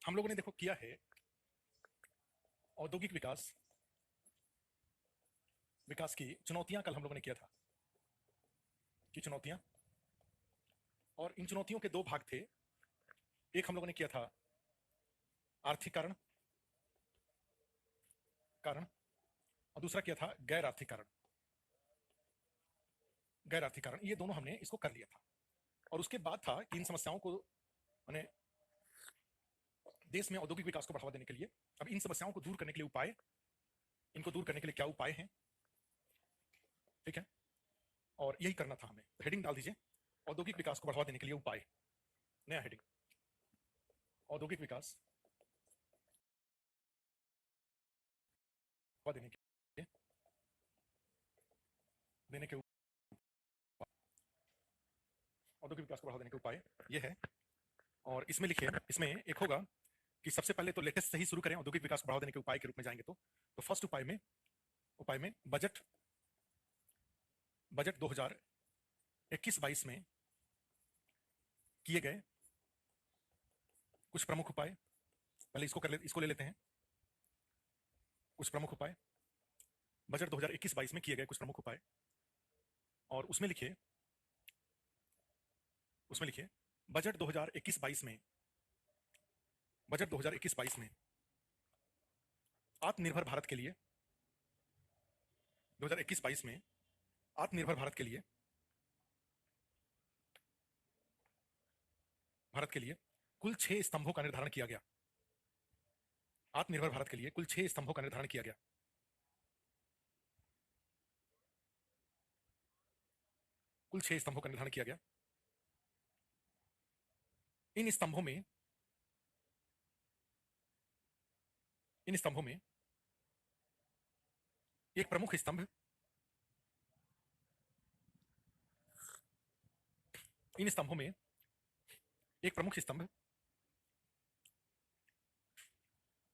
हम लोगों ने देखो किया है औद्योगिक विकास विकास की चुनौतियां। कल हम लोगों ने किया था कि चुनौतियां, और इन चुनौतियों के दो भाग थे। एक हम लोगों ने किया था आर्थिक कारण कारण और दूसरा किया था गैर आर्थिक कारण। गैर आर्थिक कारण, ये दोनों हमने इसको कर लिया था। और उसके बाद था कि इन समस्याओं को मैंने देश में औद्योगिक विकास को बढ़ावा देने के लिए, अब इन समस्याओं को दूर करने के लिए उपाय, इनको दूर करने के लिए क्या उपाय हैं, ठीक है, और यही करना था हमें। तो हेडिंग डाल दीजिए, औद्योगिक विकास को बढ़ावा देने के लिए उपाय। नया हेडिंग, औद्योगिक विकास बढ़ावा देने के औद्योगिक विकास को बढ़ावा देने के उपाय ये है। और इसमें लिखिए, इसमें एक होगा कि सबसे पहले तो लेटेस्ट से ही शुरू करें। औद्योगिक विकास को बढ़ावा देने के उपाय के रूप में जाएंगे तो फर्स्ट उपाय में बजट 2021-22 में किए गए कुछ प्रमुख उपाय। पहले इसको ले लेते हैं। कुछ प्रमुख उपाय, बजट 2021-22 में किए गए कुछ प्रमुख उपाय। और उसमें लिखिए बजट 2021-22 में आत्मनिर्भर भारत के लिए 2021-22 में आत्मनिर्भर भारत के लिए कुल 6 स्तंभों का निर्धारण किया गया। आत्मनिर्भर भारत के लिए कुल 6 स्तंभों का निर्धारण किया गया। कुल 6 स्तंभों का निर्धारण किया गया। इन स्तंभों में एक प्रमुख स्तंभ, इन स्तंभों में एक प्रमुख स्तंभ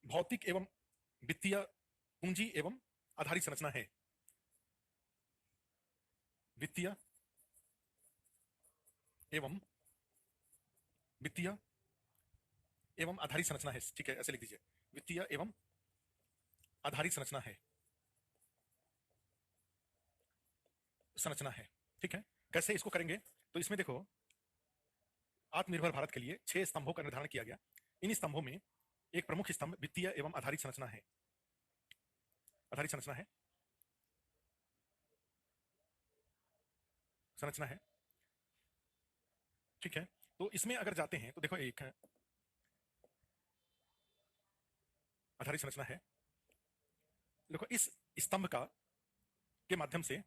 भौतिक एवं वित्तीय पूंजी एवं आधारित संरचना है। वित्तीय एवं आधारित संरचना है, ठीक है, ऐसे लिख दीजिए, वित्तीय एवं आधारित संरचना है, ठीक है। कैसे इसको करेंगे? तो इसमें देखो, आत्मनिर्भर भारत के लिए 6 स्तंभों का निर्धारण किया गया। इन स्तंभों में एक प्रमुख स्तंभ वित्तीय एवं आधारित संरचना है। ठीक है। तो इसमें अगर जाते हैं तो देखो, एक आधारित संरचना है। देखो, इस स्तंभ के माध्यम से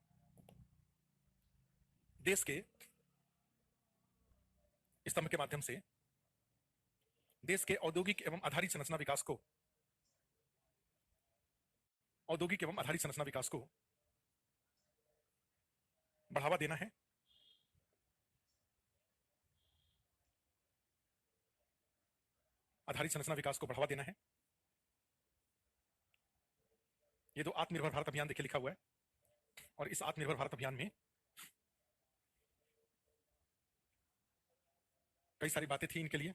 देश के औद्योगिक एवं आधारित संरचना विकास को बढ़ावा देना है। आधारित संरचना विकास को बढ़ावा देना है। ये तो आत्मनिर्भर भारत अभियान देखिए लिखा हुआ है। और इस आत्मनिर्भर भारत अभियान में कई सारी बातें थी इनके लिए।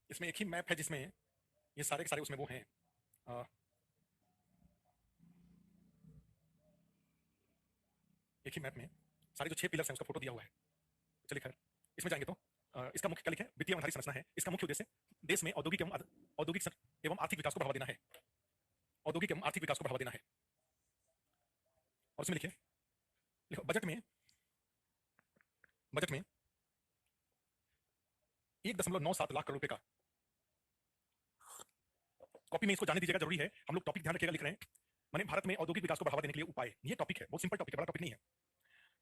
इसमें एक ही मैप है जिसमें ये सारे के सारे उसमें वो हैं। एक ही मैप में सारे जो 6 पिलर्स हैं उसका फोटो दिया हुआ है। चलिए खैर, इसमें जाएंगे तो इसका मुख्य क्या लिखा है? वित्तीय आधारित संरचना है। इसका मुख्य उद्देश्य देश में औद्योगिक एवं आर्थिक विकास को बढ़ावा देना है। औद्योगिक एवं आर्थिक विकास को बढ़ावा देना है। और उसमें लिखो बजट में 1.97 लाख करोड़ रुपए का, कॉपी में इसको जाने दीजिएगा, जरूरी है। हम लोग टॉपिक ध्यान रखिएगा, लिख रहे हैं माने भारत में औद्योगिक विकास को बढ़ावा देने के लिए उपाय। ये टॉपिक है, बहुत सिंपल टॉपिक है, बड़ा टॉपिक नहीं है।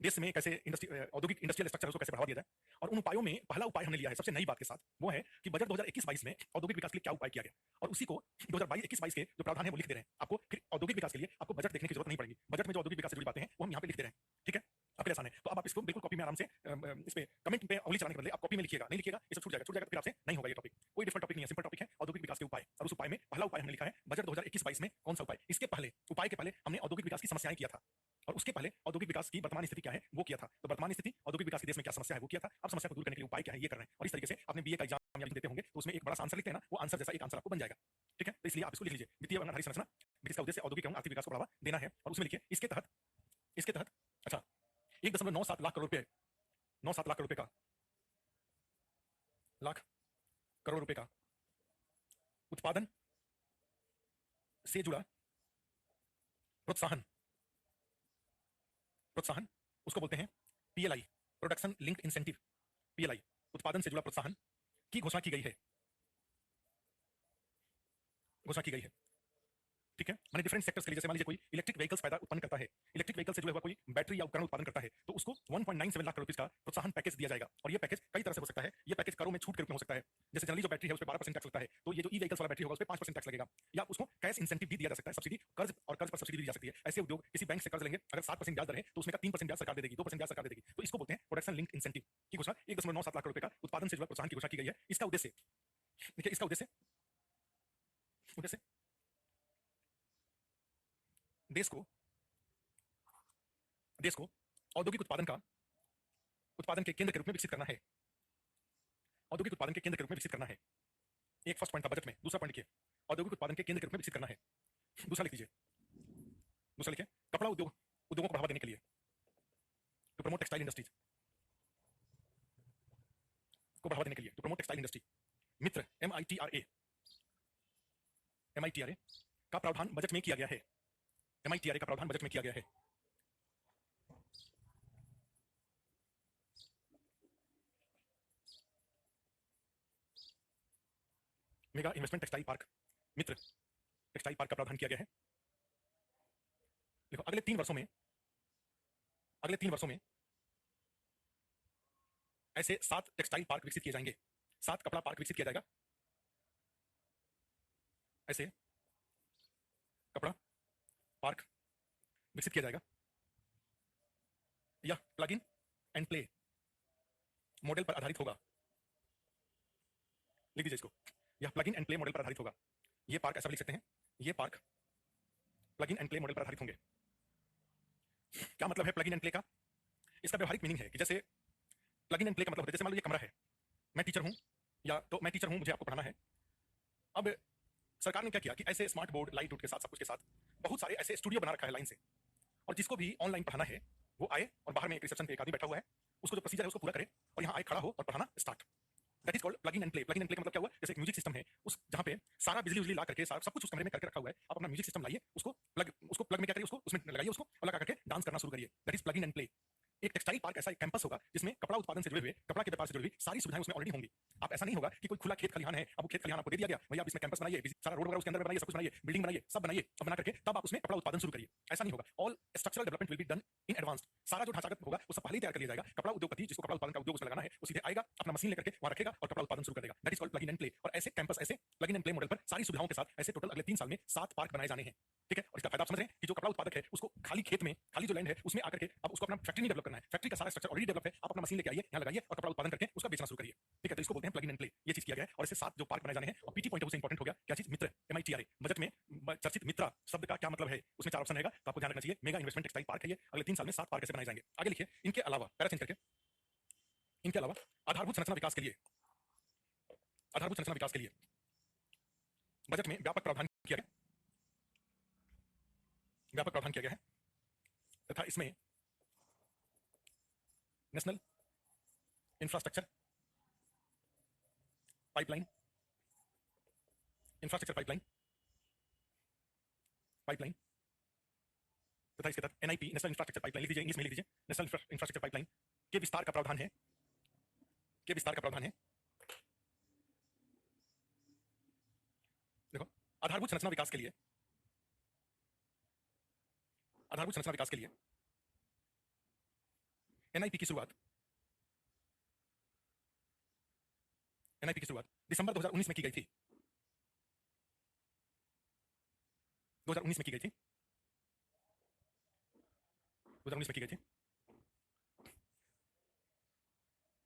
देश में कैसे औद्योगिक इंडस्ट्रियल स्ट्रक्चर को कैसे बढ़ावा दिया जाए, और उन उपायों में पहला उपाय हमने लिया है सबसे नई बात के साथ, वो है कि बजट 2021-22 में औद्योगिक विकास के लिए क्या उपाय किया गया, और उसी को 2022-21 के जो प्रावधान है वो लिख दे रहे हैं आपको। फिर औद्योगिक विकास के लिए आपको बजट देखने की जरूरत नहीं पड़ेगी। बजट में जो औद्योगिक विकास से जुड़ी बातें हैं वो हम यहाँ पे लिख दे रहे हैं, ठीक है। आपके लिए आसान है। तो अब आप इसको बिल्कुल कॉपी में आराम से इस पे कमेंट पे उंगली चलाने के बदले आप कॉपी में लिखिएगा। नहीं लिखिएगा ये सब छूट जाएगा तो फिर आपसे नहीं होगा। ये टॉपिक कोई डिफरेंट टॉपिक नहीं है, सिंपल टॉपिक है, औद्योगिक विकास के उपाय। और उस उपाय में पहला उपाय हमने लिखा है बजट 2021-22 में कौन सा उपाय, इसके पहले उपाय के पहले हमने औद्योगिक विकास की समस्याएं किया था, और उसके पहले औद्योगिक विकास की वर्तमान स्थिति क्या है वो किया था। तो वर्तमान स्थिति औद्योगिक विकास के देश में क्या समस्या है वो किया था। अब समस्या को दूर करने के लिए उपाय क्या है ये कर रहे हैं। और इस तरीके से अपने बीए का एग्जाम या देते होंगे तो उसमें एक बड़ा आंसर लिखते हैं ना, वो आंसर जैसा एक आंसर आपको बन जाएगा। ठीक है, तो इसलिए आप इसको लिख लीजिए, वित्तीय वर्णन आधारित संरचना, जिसका उद्देश्य औद्योगिक एवं आर्थिक विकास को बढ़ावा देना है। और उसमें लिखिए इसके तहत अच्छा 1.97 लाख करोड़ रुपए, 97 लाख करोड़ रुपए का लाख करोड़ रुपए का उत्पादन से जुड़ा प्रोत्साहन, प्रोत्साहन उसको बोलते हैं PLI, production linked incentive, PLI, उत्पादन से जुड़ा प्रोत्साहन की घोषणा की गई है, घोषणा की गई है। ठीक है, माने डिफरेंट सेक्टर्स के लिए, जैसे मान लीजिए कोई इलेक्ट्रिक व्हीकल्स पैदा उत्पन्न करता है, इलेक्ट्रिक व्हीकल से जुड़ा हुआ कोई बैटरी या उपकरण उत्पादन करता है, तो उसको 1.97 लाख करोड़ रुपए का प्रोत्साहन पैकेज दिया जाएगा। और ये पैकेज कई तरह से हो सकता है, ये पैकेज करों में छूट के रूप में हो सकता है। जैसे जनरली जो बैटरी है उस पर 12% टैक्स लगता है, तो ये जो ई व्हीकल्स वाला बैटरी होगा उस पर 5% टैक्स लगेगा। या उसको कैश इंसेंटिव भी दिया जा सकता है, सब्सिडी, कर्ज और कर्ज पर सब्सिडी दी जा सकती है। ऐसे उद्योग किसी बैंक से कर्ज लेंगे, अगर 7% ब्याज दर है तो उसमें का 3% ब्याज सरकार दे देगी, 2% ब्याज सरकार दे देगी। तो इसको बोलते हैं प्रोडक्शन लिंक्ड इंसेंटिव की घोषणा 1.97 लाख करोड़ रुपए का उत्पादन से जुड़ा प्रोत्साहन की घोषणा की गई है। इसका उद्देश्य देखिए, इसका उद्देश्य उद्देश्य देश को औद्योगिक उत्पादन के केंद्र के रूप में विकसित करना है, औद्योगिक उत्पादन के केंद्र के रूप में विकसित करना है। एक फर्स्ट पॉइंट था बजट में। दूसरा पॉइंट लिखिए, औद्योगिक उत्पादन के केंद्र के रूप में विकसित करना है। दूसरा लिख दीजिए, दूसरा लिखिए, कपड़ा उद्योगों को बढ़ावा देने के लिए, टू प्रमोट टेक्सटाइल इंडस्ट्रीज को बढ़ावा देने के लिए, to promote textile industry, Mitra MITRA का प्रावधान बजट में किया गया है, MITRA का प्रावधान बजट में किया गया है। मेगा इन्वेस्टमेंट टेक्सटाइल पार्क, मित्र टेक्सटाइल पार्क का प्रावधान किया गया है। देखो अगले 3 वर्षों में ऐसे 7 टेक्सटाइल पार्क विकसित किए जाएंगे, 7 कपड़ा पार्क विकसित किया जाएगा। ऐसे कपड़ा पार्क विकसित किया जाएगा। यह plug in and play model पर आधारित होगा। लिख दीजिए इसको, यह plug in and play model पर आधारित होगा। ये पार्क ऐसा लिख सकते हैं, ये park plug in and play model पर आधारित होंगे। क्या मतलब है प्लग इन एंड प्ले का? इसका व्यवहारिक मीनिंग है कि जैसे प्लग इन एंड प्ले का मतलब होता है, जैसे मान लो ये कमरा है, मैं टीचर हूं, या तो मैं टीचर हूं, मुझे आपको पढ़ाना है। अब सरकार ने क्या किया कि ऐसे स्मार्ट बोर्ड, लाइट उट के साथ, सब कुछ के साथ बहुत सारे ऐसे स्टूडियो बना रखा है लाइन से, और जिसको भी ऑनलाइन पढ़ाना है वो आए और बाहर में एक रिसेप्शन पे एक आदमी बैठा हुआ है, उसको जो प्रोसीजर है उसको पूरा करे और यहाँ आए, खड़ा हो और पढ़ाना start. That is called plug in and play. Plug in and play का मतलब क्या हुआ? जैसे एक म्यूजिक सिस्टम है, उस जहाँ पे सारा बिजली ला करके सब कुछ उस कमरे में करके रखा हुआ है, आप अपना म्यूजिक सिस्टम लाइए, उसको प्लग में क्या करिए, उसको उसमें लगाइए, उसको और लगा करके डांस करना शुरू करिए। That is plug in and play. एक टेक्सटाइल पार्क ऐसा एक कैंपस होगा जिसमें कपड़ा उत्पादन से जुड़े हुए, कपड़ा के व्यापार से जुड़ी हुई सारी सुविधाएं उसमें ऑलरेडी होंगी। आप ऐसा नहीं होगा कि कोई खुला खेत खलिहान है, अब वो खेत खलिहान आपको दे दिया गया, भैया आप इसमें कैंपस बनाइए, सारा रोड वगैरह उसके अंदर बनाइए, सब कुछ बनाइए, बिल्डिंग बनाइए, सब बनाइए, अब बना करके तब आप उसमें कपड़ा उत्पादन शुरू करिए। ऐसा नहीं होगा। All structural development will be done in advance. सारा जो ढांचागत होगा वो सब पहले ही तैयार कर लिया जाएगा। कपड़ा उद्योगपति जिसको कपड़ा उत्पादन का उद्योग उसमें लगाना है, वो सीधे आएगा, अपना मशीन लेकर के वहां रखेगा और कपड़ा उत्पादन शुरू कर देगा। That is called plug in and play. और ऐसे कैंपस, ऐसे plug in and play model पर सारी सुविधाओं के साथ ऐसे टोटल अगले 3 साल में 7 पार्क बनाए जाने हैं। ठीक है, और इसका फायदा आप समझ रहे हैं कि जो कपड़ा उत्पादक है उसको खाली खेत में, खाली जो लैंड है उसमें आकर के अब उसको अपना फैक्ट्री नहीं डेवलप करना है, फैक्ट्री का सारा स्ट्रक्चर ऑलरेडी डेवलप है, आप अपना मशीन लेके आइए, यहाँ लगाइए और कपड़ा उत्पादन करके उसका बेचना शुरू करिए। ठीक है, तो इसको बोलते हैं प्लग इन एंड प्ले। ये चीज किया गया है और ऐसे 7 जो पार्क बनाए जाने हैं। और पीटी पॉइंट से इंपॉर्टेंट हो गया क्या चीज? मित्र, MITRA। बजट में चर्चित मित्रा शब्द का क्या मतलब है, उसमें 4 ऑप्शन रहेगा, तो आपको ध्यान रखना चाहिए। मेगा इन्वेस्टमेंट टेक्सटाइल पार्क है ये, अगले 3 साल में 7 पार्क ऐसे बनाए जाएंगे। आगे लिखिए, इनके अलावा पैरा चेंज करके, इनके अलावा आधारभूत संरचना विकास के लिए, आधारभूत संरचना विकास के लिए बजट में व्यापक प्रावधान किया गया, व्यापक प्रावधान किया गया है तथा इसमें national infrastructure pipeline, infrastructure pipeline तथा इसके तहत NIP, नेशनल इंफ्रास्ट्रक्चर पाइपलाइन लिख दीजिए, इंग्लिश में लिख दीजिए, नेशनल इंफ्रास्ट्रक्चर पाइपलाइन के विस्तार का प्रावधान है, के विस्तार का प्रावधान है। देखो, आधारभूत संरचना विकास के लिए, आधारभूत संरचना विकास के लिए NIP की शुरुआत, NIP की शुरुआत दिसंबर 2019 में की गई थी, 2019 में की गई थी, 2019 में की गई थी,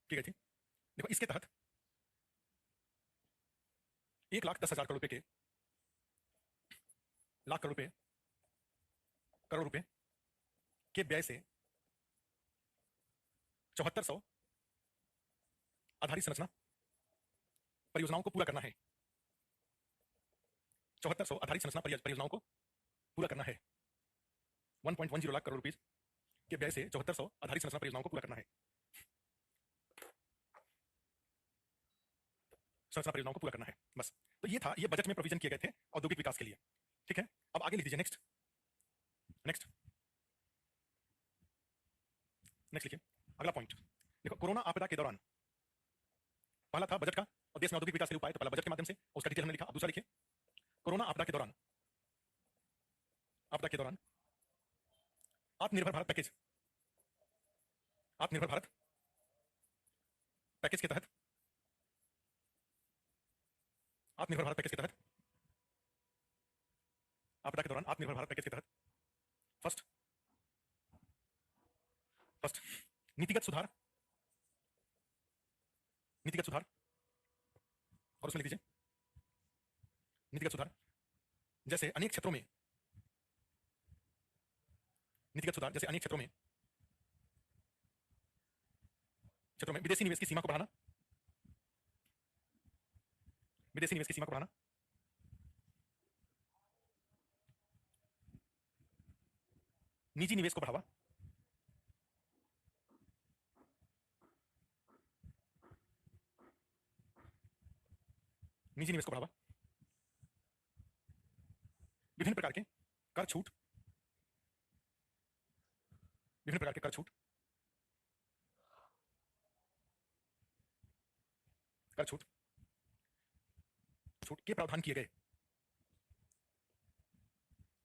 की गई थी। देखो इसके तहत 1,10,000 करोड़ रुपए के, लाख करोड़ रुपए करोड़ रुपए के व्यय से 7400 आधारित संरचना परियोजनाओं को पूरा करना है। 7400 आधारित संरचना परियोजनाओं को पूरा करना है। 1.10 लाख करोड़ रुपए के व्यय से 7400 आधारित संरचना परियोजनाओं को पूरा करना है। संरचना परियोजनाओं को पूरा करना है, बस। तो ये था, ये बजट में प्रोविजन किए गए थे औद्योगिक विकास के लिए। ठीक है, अब आगे लिख दीजिए। नेक्स्ट नेक्स्ट नेक्स्ट लिखिए अगला पॉइंट। देखो, कोरोना आपदा के दौरान पहला था बजट का और देश में औद्योगिक विकास के लिए उपाय, तो पहला बजट के माध्यम से उसका डिटेल हमने लिखा। अब दूसरा लिखिए, कोरोना आपदा के दौरान आत्मनिर्भर भारत पैकेज, आत्मनिर्भर भारत पैकेज के तहत, आत्मनिर्भर भारत पैकेज के तहत, आपदा के दौरान आत्मनिर्भर भारत पैकेज के तहत फर्स्ट नीतिगत सुधार, नीतिगत सुधार, और उसमें लिख दीजिए नीतिगत सुधार जैसे अनेक क्षेत्रों में, नीतिगत सुधार जैसे अनेक क्षेत्रों में विदेशी निवेश की सीमा को बढ़ाना, विदेशी निवेश की सीमा को बढ़ाना, निजी निवेश को बढ़ावा, निजी निवेश को बढ़ावा, विभिन्न प्रकार के कर छूट, विभिन्न प्रकार के कर छूट, कर छूट छूट के प्रावधान किए गए,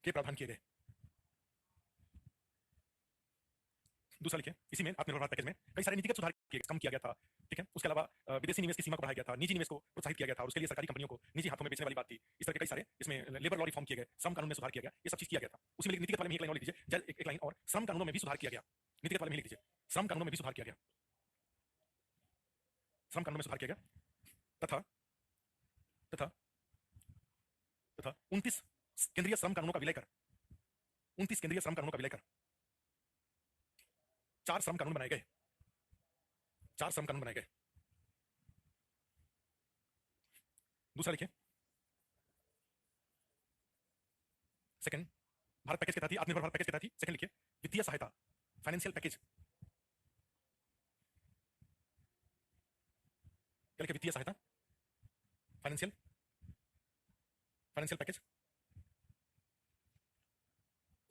के प्रावधान किए गए। दूसरा लिखिए, इसी में आत्मनिर्भर भारत पैकेज में कई सारे नीतिगत सुधार कम किया गया था। ठीक है, उसके अलावा विदेशी निवेश की सीमा को बढ़ाया गया था, निजी निवेश को प्रोत्साहित किया गया था, और उसके लिए सरकारी कंपनियों को निजी हाथों में बेचने वाली बात थी। इस तरह के कई सारे इसमें लेबर लॉ रिफॉर्म किए गए, श्रम कानून में सुधार किया गया, ये सब चीज किया गया था। उसी में नीतिगत वाले में एक लाइन और लिख दीजिए, एक लाइन और, श्रम कानूनों में भी सुधार किया गया। नीतिगत वाले में लिख दीजिए, श्रम कानूनों में भी सुधार किया गया, श्रम कानूनों में सुधार किया गया तथा तथा तथा 29 केंद्रीय श्रम कानूनों का विलय कर, 29 केंद्रीय श्रम कानूनों का विलय कर 4 श्रम कानून बनाए गए, 4 श्रम कानून बनाए गए। दूसरा लिखिए, सेकंड भारत पैकेज के तहत ही, आत्मनिर्भर भारत पैकेज के तहत ही, सेकंड लिखिए, वित्तीय सहायता, फाइनेंशियल पैकेज, क्या लिखिए, वित्तीय सहायता, फाइनेंशियल फाइनेंशियल पैकेज,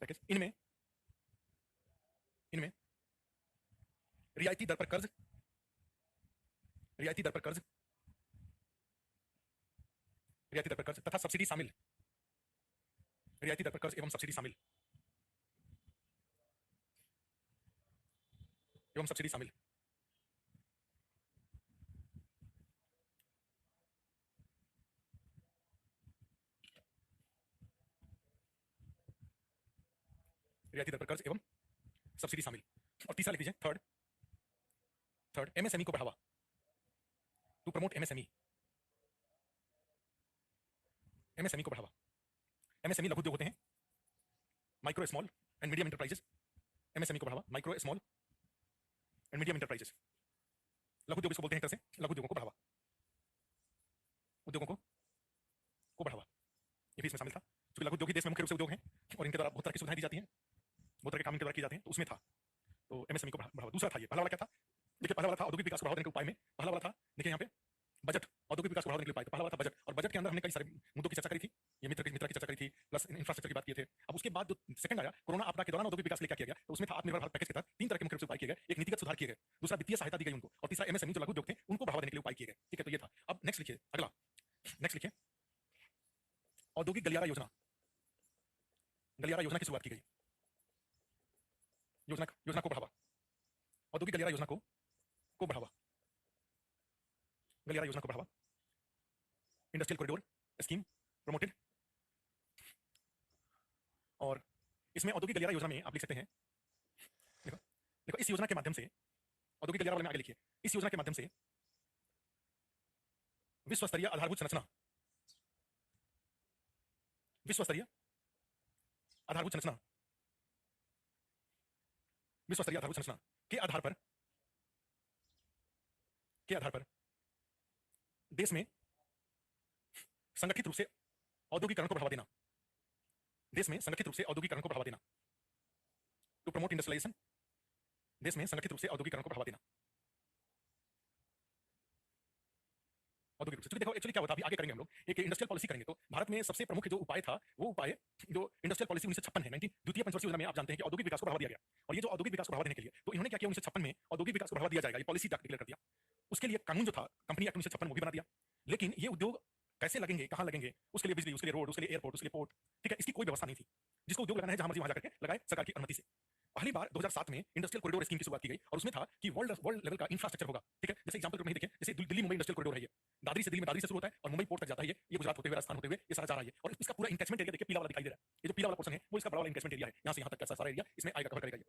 पैकेज इनमें इनमें रियायती दर पर कर्ज, रियायती दर पर कर्ज, रियायती दर पर कर्ज तथा सब्सिडी शामिल, रियायती दर पर कर्ज एवं सब्सिडी शामिल, एवं सब्सिडी शामिल। रियायती दर पर कर्ज एवं सब्सिडी शामिल। और तीसरा लिख लीजिए, थर्ड एमएसएमई को बढ़ावा, टू प्रमोट एमएसएमई, एमएसएमई को बढ़ावा। एमएसएमई लघु उद्योग होते हैं, micro small and medium enterprises. MSME को बढ़ावा, micro small and medium enterprises, लघु उद्योग इसको बोलते हैं एक तरह से, लघु उद्योगों को बढ़ावा, उद्योगों को बढ़ावा, ये भी इसमें शामिल था। क्योंकि लघु उद्योग ही देश में मुख्य रूप से उद्योग हैं और इनके द्वारा बहुत तरह की सुविधाएं दी जाती हैं, बहुत तरह के काम इनके द्वारा किए जाते हैं, तो उसमें था। तो एमएसएमई को बढ़ावा। दूसरा था, ये पहला वाला क्या था, देखिए पहला वाला था औद्योगिक विकास को बढ़ावा देने के उपाय में, पहला वाला था देखिए यहाँ पे बजट, औद्योगिक विकास को बढ़ावा देने के उपाय, तो पहला वाला था बजट। और बजट के अंदर हमने कई सारे मुद्दों की चर्चा करी थी, ये मित्र की चर्चा करी थी, प्लस इंफ्रास्ट्रक्चर की बात किए थे। अब उसके बाद जो सेकंड आया, कोरोना आपदा के दौरान औद्योगिक विकास के लिए क्या किया गया, तो उसमें था आत्मनिर्भर भारत पैकेज के तहत 3 तरह के मुख्य रूप से उपाय किए गए। एक नीतिगत सुधार किए गए, दूसरा वित्तीय सहायता दी गई उनको, और तीसरा एमएसएमई जो लघु उद्योग थे उनको बढ़ावा देने के लिए उपाय किए गए। ठीक है, तो ये था। अब नेक्स्ट लिखिए, अगला नेक्स्ट लिखिए, औद्योगिक गलियारा योजना, गलियारा योजना की शुरुआत की गई, योजना को बढ़ावा, औद्योगिक गलियारा योजना को बढ़ावा, गलियारा योजना को बढ़ावा, इंडस्ट्रियल कॉरिडोर स्कीम प्रमोटेड। और इसमें औद्योगिक गलियारा योजना में आप लिख सकते हैं, देखो देखो इस योजना के माध्यम से, औद्योगिक गलियारा वाले में आगे लिखिए, इस योजना के माध्यम से विश्व स्तरीय आधारभूत संरचना, विश्व स्तरीय आधारभूत संरचना विश्व स्तरीय आधारभूत संरचना के आधार पर देश में संगठित रूप से औद्योगिकरण को बढ़ावा देना, देश में संगठित रूप से औद्योगिकरण को बढ़ावा देना, टू प्रमोट इंडस्ट्रियलाइजेशन, देश में संगठित रूप से औद्योगिकरण को बढ़ावा देना, औद्योगिक रूप से। देखो एक्चुअली क्या होता है, अभी आगे करेंगे हम लोग, एक इंडस्ट्रियल पॉलिसी करेंगे। तो भारत में सबसे प्रमुख जो उपाय था, वो उपाय जो इंडस्ट्रियल पॉलिसी 1956 है, द्वितीय पंचवर्षीय योजना में आप जानते हैं कि औद्योगिक विकास को बढ़ावा दिया गया। और ये जो औद्योगिक विकास को बढ़ावा देने के लिए तो इन्होंने क्या किया, 1956 में औद्योगिक विकास को बढ़ावा दिया जाएगा, ये पॉलिसी डिक्लेयर कर दिया। उसके लिए कानून जो था कंपनी एक्ट 1956 वो भी बना दिया। लेकिन ये उद्योग कैसे लगेंगे, कहाँ लगेंगे, उसके लिए बिजली, उसके लिए रोड, उसके लिए एयरपोर्ट, उसके लिए पोर्ट, ठीक है, इसकी कोई व्यवस्था नहीं थी। जिसको उद्योग लगाना है जहां मर्जी वहां जाकर के लगाए सरकार की अनुमति से। पहली बार 2007 में इंडस्ट्रियल कॉरिडोर स्कीम की शुरुआत की गई और उसमें था कि वर्ल्ड लेवल का इंफ्रास्ट्रक्चर होगा, ठीक है। जैसे एग्जांपल के रूप में देखें, जैसे दिल्ली मुंबई इंडस्ट्रियल कॉरिडोर है, ये दादरी से, दिल्ली में दादरी से शुरू होता है और मुंबई पोर्ट तक जाता है, ये गुजरात होते हुए, राजस्थान होते हुए ये सारा जा रहा है। और इसका पूरा इंकैचमेंट एरिया देखिए, पीला वाला दिखाई दे रहा है, ये जो पीला वाला पोर्शन है वो इसका बड़ा वाला इंकैचमेंट एरिया है, यहाँ से यहाँ तक का सारा एरिया इसमें आएगा, कवर करेगा ये।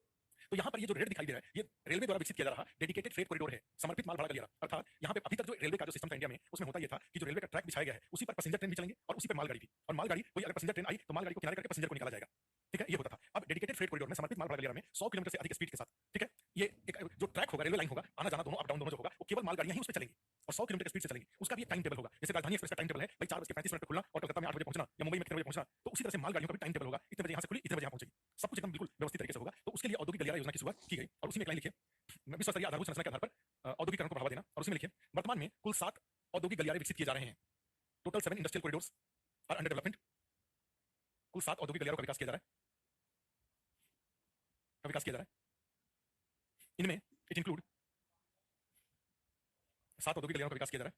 तो यहाँ पर ये जो रेड दिखाई दे रहा है, ये रेलवे द्वारा विकसित किया जा रहा डेडिकेटेड फ्रेट कॉरिडोर है, समर्पित माल भाड़ा गलियारा। अर्थात यहाँ पे अभी तक जो रेलवे का जो सिस्टम था इंडिया में, उसमें होता ये था कि जो रेलवे का ट्रैक बिछाया गया है उसी पर पैसेंजर ट्रेन भी चलेंगे और उसी पर मालगाड़ी भी। और मालगाड़ी कोई अगर पैसेंजर ट्रेन आई तो मालगाड़ी को किनारे करके पैसेंजर को निकाला जाएगा, ठीक है, ये होता था। अब डेडिकेटेड फ्रेट कॉरिडोर में समर्पित माल भाड़ा गलियारा में 100 किलोमीटर से अधिक स्पीड के साथ, ठीक है, ये एक जो ट्रैक होगा, रेलवे लाइन होगा, आना जाना दोनों, अप डाउन दोनों जो होगा, वो केवल मालगाड़ियां ही उस पर चलेंगी और 100 किलोमीटर स्पीड से चलेंगी। उसका भी एक टाइम टेबल होगा। जैसे राजधानी एक्सप्रेस का टाइम टेबल है भाई 4:35 पे खुलना और कलकत्ता में 8 बजे पहुंचना या मुंबई में कितने बजे पहुंचना, तो उसी तरह से मालगाड़ियों का भी टाइम टेबल होगा, इतने बजे यहाँ से खुली, इतने बजे यहाँ पहुंचेगी, सब कुछ एकदम बिल्कुल व्यवस्थित तरीके से होगा। तो उसके लिए औद्योगिक गलियारा योजना की शुरुआत की गई और उसी में एक लाइन लिखिए, विश्व स्तरीय आधारभूत संरचना के आधार पर औद्योगिकरण को बढ़ावा देना। और उसमें लिखिए, वर्तमान में कुल 7 औद्योगिक गलियारे विकसित किए जा रहे हैं, total 7 industrial corridors are under development. कुल 7 औद्योगिक गलियारों का विकास किया जा रहा है, इनमें इट इंक्लूड 7 औद्योगिक गलियारों का विकास किया जा रहा है।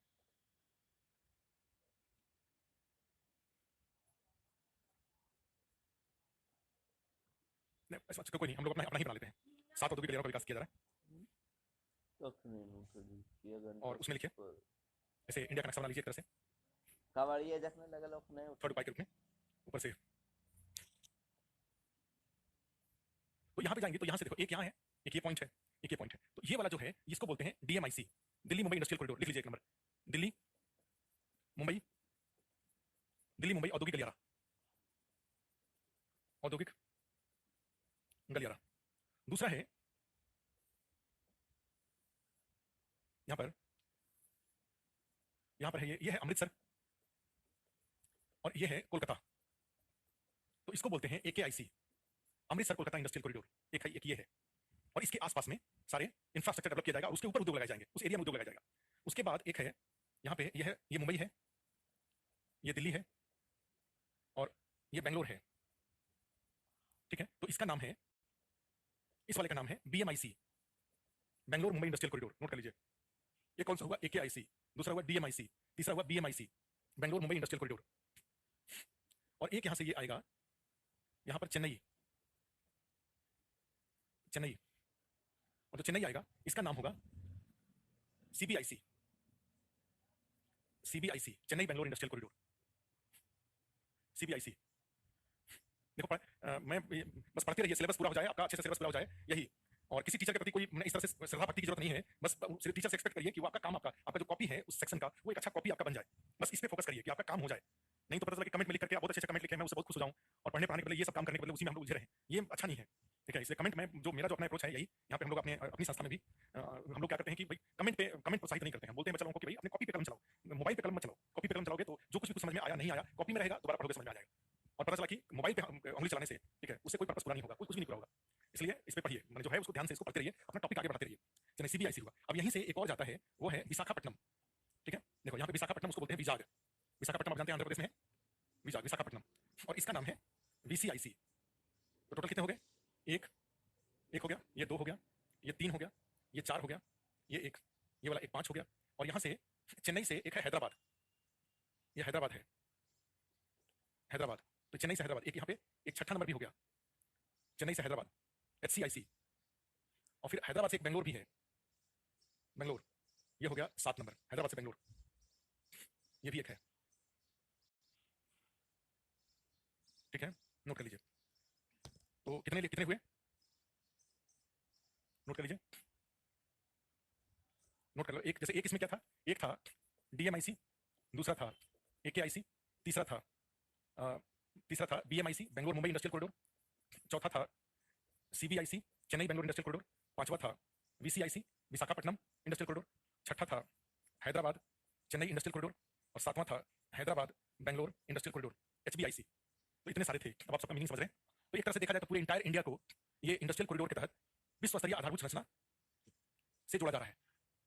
ऐसा कोई नहीं, हम लोग अपना ही बना लेते हैं। 7 औद्योगिक गलियारों का विकास किया जा रहा है और उसमें लिखिए ऐसे इंडिया का नक्शा बना लीजिए एक तरह से, थर्ड उपाय के रूप में ऊपर से। तो यहाँ पे जाएंगे तो यहाँ से देखो, एक यहाँ है, एक ये पॉइंट है, एक ये पॉइंट है। तो ये वाला जो है इसको बोलते हैं DMIC, Delhi Mumbai industrial corridor. लिख लीजिए एक नंबर, दिल्ली मुंबई औद्योगिक गलियारा, औद्योगिक गलियारा। दूसरा है यहाँ पर है ये है अमृतसर और ये है कोलकाता। तो इसको बोलते हैं AKIC, Amritsar Kolkata industrial corridor. एक ये है और इसके आसपास में सारे इंफ्रास्ट्रक्चर डेवलप किया जाएगा और उसके ऊपर उद्योग लगाए जाएंगे, उस एरिया में उद्योग लगाया जाएगा। उसके बाद एक है यहाँ पे, ये है, ये मुंबई है, ये दिल्ली है और ये बेंगलोर है, ठीक है। तो इसका नाम है, इस वाले का नाम है BMIC, Bangalore Mumbai industrial corridor. Note कर लीजिए, ये कौन सा हुआ, AKIC, दूसरा हुआ DMIC, तीसरा हुआ BMIC, Bangalore Mumbai industrial corridor. और एक यहां से ये आएगा, यहां पर चेन्नई, और जो चेन्नई आएगा इसका नाम होगा CBIC, Chennai Bangalore industrial corridor, CBIC। देखो मैं बस पढ़ते रहिए, सिलेबस पूरा हो जाए आपका, अच्छे से सिलेबस पूरा हो जाए, यही। और किसी टीचर के प्रति कोई इस तरह से श्रद्धा भक्ति की जरूरत नहीं है, बस सिर्फ टीचर से एक्सपेक्ट करिए कि वो आपका काम, आपका जो कॉपी है उस सेक्शन का, वो एक अच्छा कॉपी आपका बन जाए। बस इस पे फोकस करिए कि आपका काम हो जाए। नहीं तो पता चला कि कमेंट में लिख करके आप बहुत अच्छे कमेंट लिखे, मैं उससे बहुत खुश हो जाऊं और पढ़ने पढ़ाने के बदले ये सब काम करने के बदले उसी में हम लोग उलझे रहे, ये अच्छा नहीं है, ठीक है। इसलिए कमेंट में जो मेरा जो अपना अप्रोच है यही, यहाँ पे हम लोग अपनी संस्था में भी हम लोग क्या करते हैं कि भाई कमेंट प्रोत्साहित नहीं करते हैं, बोलते हैं बच्चों को कि भाई अपने कॉपी पे कलम चलाओ, मोबाइल पे कलम मत चलाओ। कॉपी पे कलम चलाओगे तो जो कुछ भी समझ में आया नहीं आया कॉपी में रहेगा, दोबारा पढ़ोगे समझ में आ जाएगा। और पता चला कि मोबाइल पे उंगली चलाने से, ठीक है, उससे कोई पर्पस पूरा नहीं होगा, कुछ भी नहीं पूरा होगा। इसलिए इस पे पढ़िए, मैंने जो है उसको ध्यान से इसको पढ़ते रहिए, अपना टॉपिक आगे बढ़ाते रहिए। चलिए CBIC हुआ। अब यहीं से एक और जाता है, वो है विशाखापट्टनम, ठीक है। देखो यहाँ पे विशाखापट्टनम उसको बोलते हैं विजाग, विशाखापट्टनम आप जानते हैं आंध्र प्रदेश में है, विशाखापट्टनम। और इसका नाम है VCIC। तो टोटल कितने हो गए, एक हो गया, ये 2 हो गया, ये 3 हो गया, ये 4 हो गया, ये एक, ये वाला एक 5 हो गया। और यहाँ से चेन्नई से एक है हैदराबाद, ये हैदराबाद है, हैदराबाद। तो चेन्नई से हैदराबाद एक यहाँ पे एक 6ठा नंबर भी हो गया, चेन्नई से हैदराबाद HCIC। और फिर हैदराबाद से एक बेंगलोर भी है, बेंगलोर, ये हो गया 7 नंबर, हैदराबाद से बेंगलोर, ये भी एक है, ठीक है। नोट कर लीजिए। तो कितने हुए, नोट कर लीजिए, नोट कर लो। एक जैसे एक इसमें क्या था, एक था DMIC, दूसरा था AKIC, तीसरा था BMIC, Bangalore Mumbai industrial corridor, चौथा था CBIC Chennai Bangalore industrial corridor, पांचवा था VCIC विशाखापट्टनम इंडस्ट्रियल कॉरिडोर, छठा था हैदराबाद चेन्नई इंडस्ट्रियल कॉरिडोर और सातवां था Hyderabad Bangalore industrial corridor HBIC। तो इतने सारे थे, अब आप सबका मीनिंग समझ रहे हैं। तो एक तरह से देखा जाए तो पूरे इंटायर इंडिया को ये इंडस्ट्रियल कॉरिडोर के तहत विश्व स्तरीय आधारभूत संरचना से जोड़ा जा रहा है।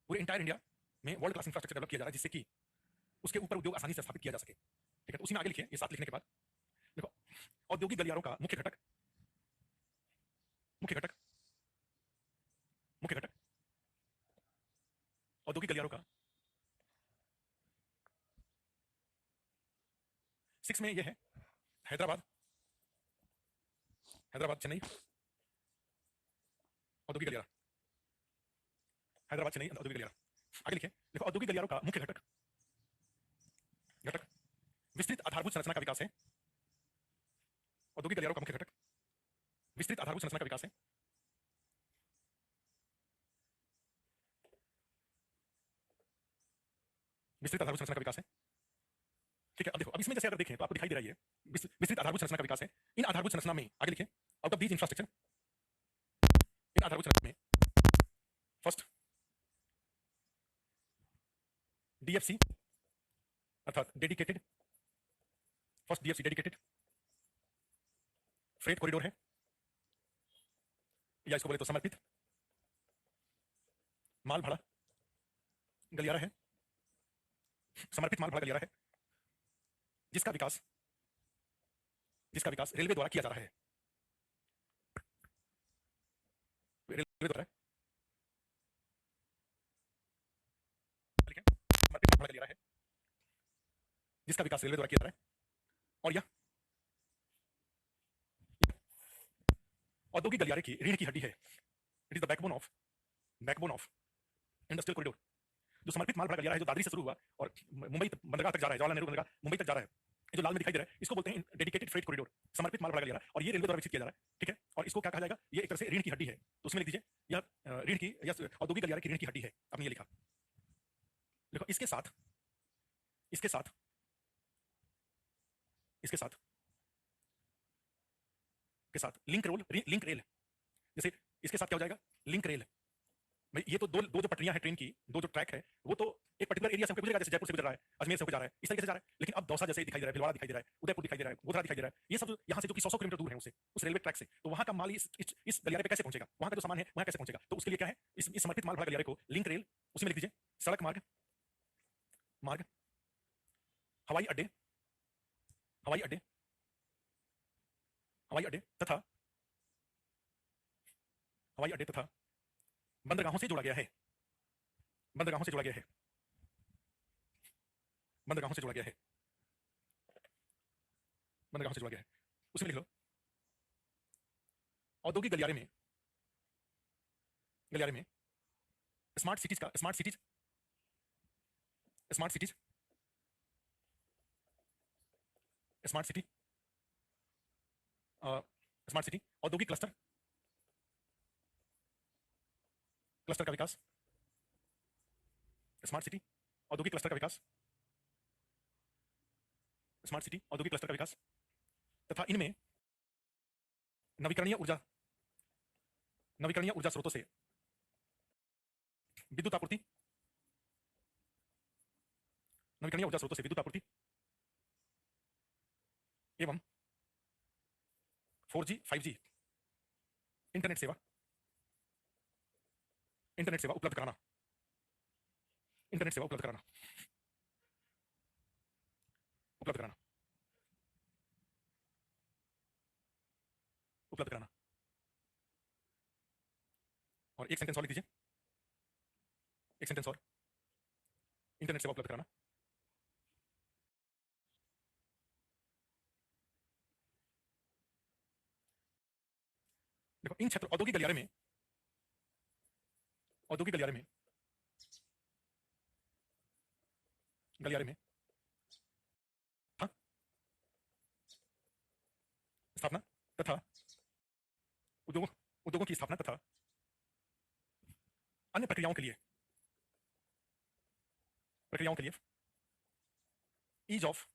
पूरे इंटायर इंडिया में वर्ल्ड क्लास इंफ्रास्ट्रक्चर डेवलप किया जा रहा है जिससे कि उसके ऊपर उद्योग आसानी से स्थापित किया जा सके। ठीक है, तो उसी में आगे लिखिए, ये 7 लिखने के बाद देखो, औद्योगिक गलियारों का मुख्य घटक मुख्य घटक मुख्य घटक औद्योगिक गलियारों का 6 में ये है हैदराबाद चेन्नई औद्योगिक गलियारा, हैदराबाद चेन्नई औद्योगिक गलियारा। आगे लिखिए, देखो औद्योगिक गलियारों का मुख्य घटक विस्तृत आधारभूत संरचना का विकास है। औद्योगिक गलियारों का मुख्य घटक विस्तृत आधारभूत संरचना का विकास है। विस्तृत आधारभूत संरचना का विकास है। ठीक है, अब देखो, अब इसमें जैसे अगर देखें तो आपको दिखाई दे रहा है विस्तृत आधारभूत संरचना का विकास है। इन आधारभूत संरचना में आगे लिखें, आउट ऑफ दीज इंफ्रास्ट्रक्चर, इन आधारभूत संरचना में फर्स्ट DFC अर्थात dedicated, first DFC dedicated freight corridor है, या इसको बोले तो समर्पित माल भाड़ा गलियारा है, समर्पित माल भाड़ा गलियारा है, जिसका विकास रेलवे द्वारा किया जा रहा है। रेलवे द्वारा समर्पित माल भाड़ा गलियारा है जिसका विकास रेलवे द्वारा किया जा रहा है। और यह औद्योगिक गलियारे की रीढ़ की हड्डी है। It is the backbone of industrial corridor. जो समर्पित माल भाड़ा गलियारा है, जो दादरी से शुरू हुआ और मुंबई बंदरगाह तक जा रहा है, जवाहरलाल नेहरू बंदरगाह मुंबई तक जा रहा है, ये जो लाल में दिखाई दे रहा है, इसको बोलते हैं डेडिकेटेड फ्रेट कॉरिडोर, समर्पित माल भाड़ा गलियारा, और ये रेलवे द्वारा विकसित किया जा रहा है। ठीक है, और इसको क्या कहा जाएगा, ये एक तरह से रीढ़ की हड्डी है। तो उसमें लिख दीजिए, यह रीढ़ की या औद्योगिक गलियारे की रीढ़ की हड्डी है। आपने ये लिखा। देखो, इसके साथ इसके साथ इसके साथ के साथ लिंक रेल, जैसे इसके साथ क्या हो जाएगा, लिंक रेल। भाई ये तो दो जो पटरियां हैं ट्रेन की, दो जो ट्रैक है, वो तो एक पर्टिकुलर एरिया से गुजरेगा, जैसे जयपुर से गुजर रहा है, अजमेर से गुजर रहा है, इस तरीके से जा रहा है। लेकिन अब दौसा जैसे दिखाई दे रहा है, भिलवाड़ा दिखाई दे रहा है, उदयपुर दिखाई दे रहा है, गोधरा दिखाई दे रहा है, ये सब यहाँ से जो कि 100 किलोमीटर दूर है उस रेलवे ट्रैक से, तो वहां का माल इस गलियारे पे कैसे पहुंचेगा, वहां का जो सामान है वहां कैसे पहुंचेगा। तो उसके लिए क्या है, इस समर्पित माल भाड़ा गलियारे को लिंक रेल, उसमें लिख दीजिए सड़क मार्ग हवाई अड्डे तथा बंदरगाहों से जोड़ा गया है। बंदरगाहों से जोड़ा गया है उसमें लिख लो औद्योगिक गलियारे में स्मार्ट सिटी स्मार्ट सिटी औद्योगिक क्लस्टर का विकास, स्मार्ट सिटी औद्योगिक क्लस्टर का विकास, तथा इनमें नवीकरणीय ऊर्जा स्रोतों से विद्युत आपूर्ति एवं 4G 5G इंटरनेट सेवा उपलब्ध कराना और एक सेंटेंस और लिख दीजिए, इंटरनेट सेवा उपलब्ध कराना। देखो, इन क्षेत्र औद्योगिक गलियारे में हाँ, स्थापना तथा उद्योगों की स्थापना तथा अन्य प्रक्रियाओं के लिए ईज ऑफ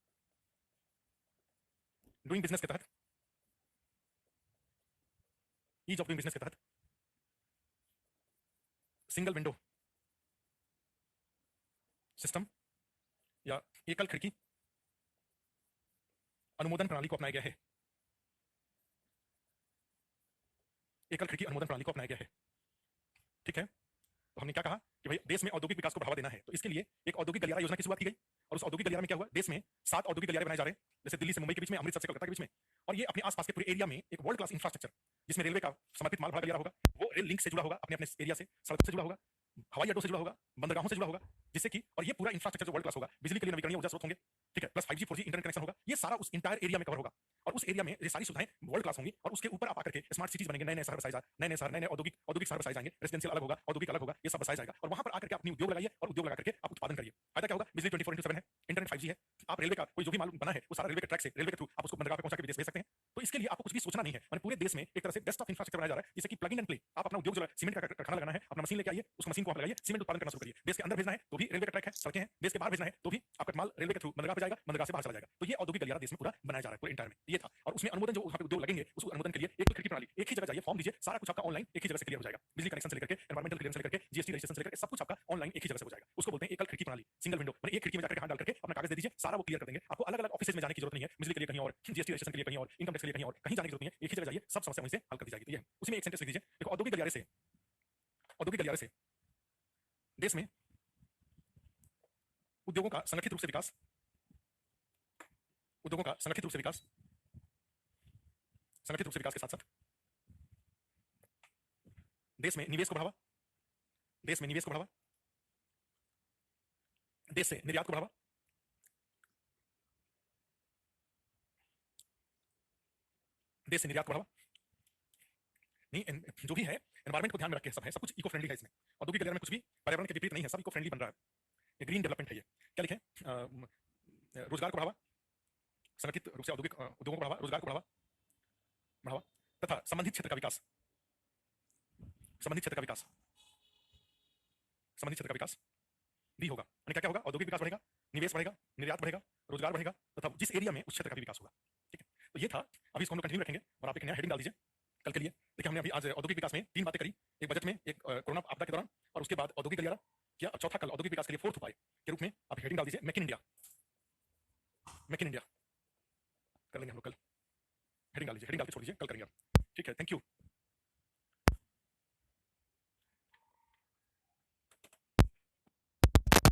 डूइंग बिजनेस के तहत ईज ऑफ डूइंग बिजनेस के तहत सिंगल विंडो सिस्टम या एकल खिड़की अनुमोदन प्रणाली को अपनाया गया है। एकल खिड़की अनुमोदन प्रणाली को अपनाया गया है। ठीक है, तो हमने क्या कहा कि भाई देश में औद्योगिक विकास को बढ़ावा देना है, तो इसके लिए एक औद्योगिक गलियारा योजना की शुरुआत की गई। और उस औद्योगिक गलियारा में क्या हुआ, देश में 7 औद्योगिक गलियारे बनाए जा रहे हैं, जैसे दिल्ली से मुंबई के बीच में, अमृतसर से कलकत्ता के बीच में। और ये अपने आसपास के पूरे एरिया में एक वर्ल्ड क्लास इंफ्रास्ट्रक्चर, जिसमें रेलवे का समर्पित माल भाड़ा गलियारा होगा, वो रेल लिंक से जुड़ा होगा, अपने अपने एरिया से, सड़कों से जुड़ा होगा, हवाई अड्डों से जुड़ा होगा, बंदरगाहों से जुड़ा होगा, जिससे कि, और ये पूरा इंफ्रास्ट्रक्चर जो वर्ल्ड क्लास होगा, बिजली के लिए नवीकरणीय ऊर्जा स्रोत होंगे, ठीक है, plus 5G 4G internet connection होगा, ये सारा उस इंटायर एरिया में कवर होगा। और उस एरिया में ये सारी सुविधाएं वर्ल्ड क्लास होंगी। और उसके ऊपर आप आकर के स्मार्ट सिटीज बनेंगे, नए नए शहर बसाए जा, नए नए शहर, नए नए औद्योगिक शहर बसाए जाएंगे, रेजिडेंशियल अलग होगा, औद्योगिक अलग होगा, ये सब बसाया जाएगा। और वहां पर आकर के अपनी उद्योग लगाइए और उद्योग लगा करके आप उत्पादन करिए। फायदा क्या होगा, बिजली 24/7 है, इंटरनेट 5G है, आप रेलवे का कोई जो भी माल बना है वो सारा रेलवे के ट्रैक से, रेलवे के थ्रू आप उसको बंदरगाह पे पहुंचा के विदेश भेज सकते हैं। तो इसके लिए आपको कुछ भी सोचना नहीं है, मैंने पूरे देश में एक तरह से बेस्ट ऑफ इंफ्रास्ट्रक्चर बनाया जा रहा है, जिससे कि प्लग इन एंड प्ले। आप अपना उद्योग जो है, सीमेंट का कारखाना लगाना है, अपना मशीन लेके आइए, उस मशीन को आप लगाइए, सीमेंट उत्पादन करना शुरू करिए। देश के अंदर भेजना है तो भी रेलवे का ट्रैक है, सड़कें हैं, देश के बाहर भेजना है तो भी आपका माल रेलवे के थ्रू बंदरगाह पे जाएगा, बंदरगाह से बाहर चला जाएगा। तो ये औद्योगिक गलियारा देश में पूरा बनाया जा रहा है, पूरे इंटायर में ये था। और उसमें अनुमोदन जो वहां पे उद्योग लगेंगे, उस अनुमोदन के लिए एक खिड़की प्रणाली, एक ही जगह जाइए, फॉर्म दीजिए, सारा कुछ आपका ऑनलाइन एक ही जगह से क्लियर हो जाएगा। बिजली कनेक्शन से लेकर के, एनवायरमेंटल क्लियरेंस से लेकर के, जीएसटी रजिस्ट्रेशन से लेकर के, सब कुछ आपका ऑनलाइन एक ही जगह से हो जाएगा। उसको बोलते हैं एकल खिड़की प्रणाली, सिंगल विंडो। मैंने एक खिड़की में जाकर हाथ डाल करके अपना कागज दे दीजिए, सारा वो क्लियर कर देंगे। आपको अलग अलग ऑफिस में जाने की जरूरत नहीं है, बिजली के लिए कहीं और, जीएसटी रजिस्ट्रेशन के लिए कहीं और, इनकम टैक्स के लिए कहीं और, कहीं जाने की जरूरत नहीं है, एक ही जगह जाइए, सब समस्या वहीं से हल कर दी जाएगी। तो ये उसी में एक सेंटेंस लिख दीजिए, देखो औद्योगिक गलियारे से देश में उद्योगों का संगठित रूप से विकास, उद्योगों का संगठित रूप से विकास, संगठित रूप से विकास के साथ साथ देश में निवेश को बढ़ावा, देश में निवेश को बढ़ावा, देश से निर्यात को बढ़ावा, देश से निर्यात को बढ़ावा। नहीं, जो भी है एनवायरमेंट को ध्यान में रख के सब है, सब कुछ इको फ्रेंडली है इसमें। औद्योगिक गलियारे में कुछ भी पर्यावरण के विपरीत नहीं है, सब इको फ्रेंडली बन रहा है। ये ग्रीन डेवलपमेंट है। ये क्या लिखे, रोजगार को बढ़ावा, संगठित रूप से औद्योगिक उद्योगों को बढ़ावा, रोजगार को बढ़ावा बढ़ावा तथा संबंधित क्षेत्र का विकास, संबंधित क्षेत्र का विकास, संबंधित क्षेत्र का विकास भी होगा। यानी क्या क्या होगा, औद्योगिक विकास बढ़ेगा, निवेश बढ़ेगा, निर्यात बढ़ेगा, रोजगार बढ़ेगा, तथा जिस एरिया में उस क्षेत्र का भी विकास होगा। ठीक है, तो ये था। अभी इसको हम लोग कंटिन्यू रखेंगे और आप एक नया हेडिंग डाल दीजिए कल के लिए। देखिए, हमने अभी आज औद्योगिक विकास में 3 बातें करी, एक बजट में, एक कोरोना आपदा के दौरान, और उसके बाद औद्योगिक गलियारा किया, और चौथा कल औद्योगिक विकास के लिए 4th उपाय के रूप में आप हेडिंग डाल दीजिए, make in India. Make in India कर लेंगे हम लोग कल। हेडिंग डाल दीजिए, हेडिंग डाल के छोड़ दीजिए, कल करेंगे आप।